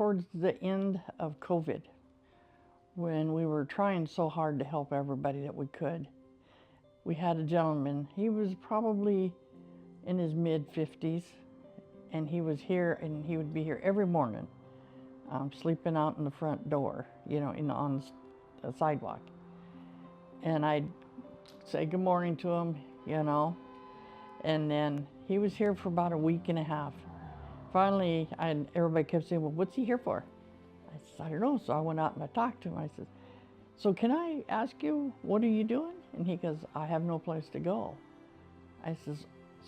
towards the end of COVID, when we were trying so hard to help everybody that we could. We had a gentleman, he was probably in his mid-50s, and he was here, and he would be here every morning, sleeping out in the front door, on the sidewalk. And I'd say good morning to him, and then he was here for about a week and a half. Finally, everybody kept saying, well, what's he here for? I said, I don't know. So I went out and I talked to him. I said, so can I ask you, what are you doing? And he goes, I have no place to go. I says,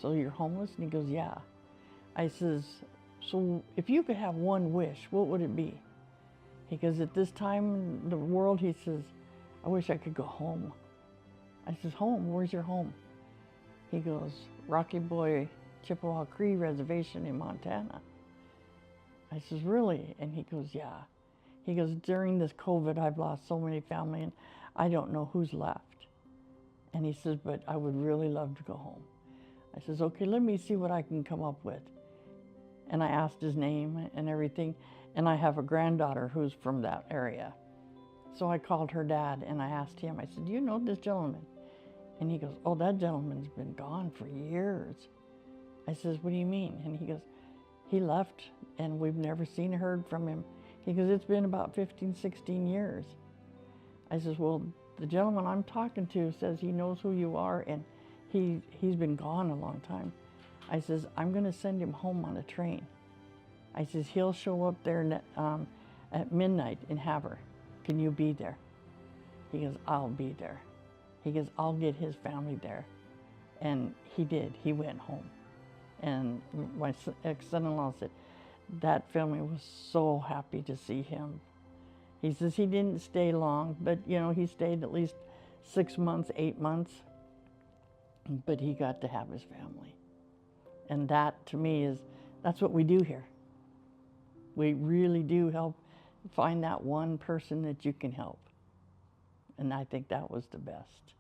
so you're homeless? And he goes, yeah. I says, so if you could have one wish, what would it be? He goes, at this time in the world, he says, I wish I could go home. I says, home? Where's your home? He goes, Rocky Boy Chippewa Cree Reservation in Montana. I says, really? And he goes, yeah. He goes, during this COVID, I've lost so many family, and I don't know who's left. And he says, but I would really love to go home. I says, okay, let me see what I can come up with. And I asked his name and everything, and I have a granddaughter who's from that area. So I called her dad, and I asked him, I said, do you know this gentleman? And he goes, oh, that gentleman's been gone for years. I says, what do you mean? And he goes, he left, and we've never seen or heard from him. He goes, it's been about 15, 16 years. I says, well, the gentleman I'm talking to says he knows who you are, and he's been gone a long time. I says, I'm going to send him home on a train. I says, he'll show up there at midnight in Havre. Can you be there? He goes, I'll be there. He goes, I'll get his family there. And he did. He went home. And my ex-son-in-law said, that family was so happy to see him. He says he didn't stay long, but he stayed at least 6 months, 8 months, but he got to have his family. And that, to me, that's what we do here. We really do help find that one person that you can help. And I think that was the best.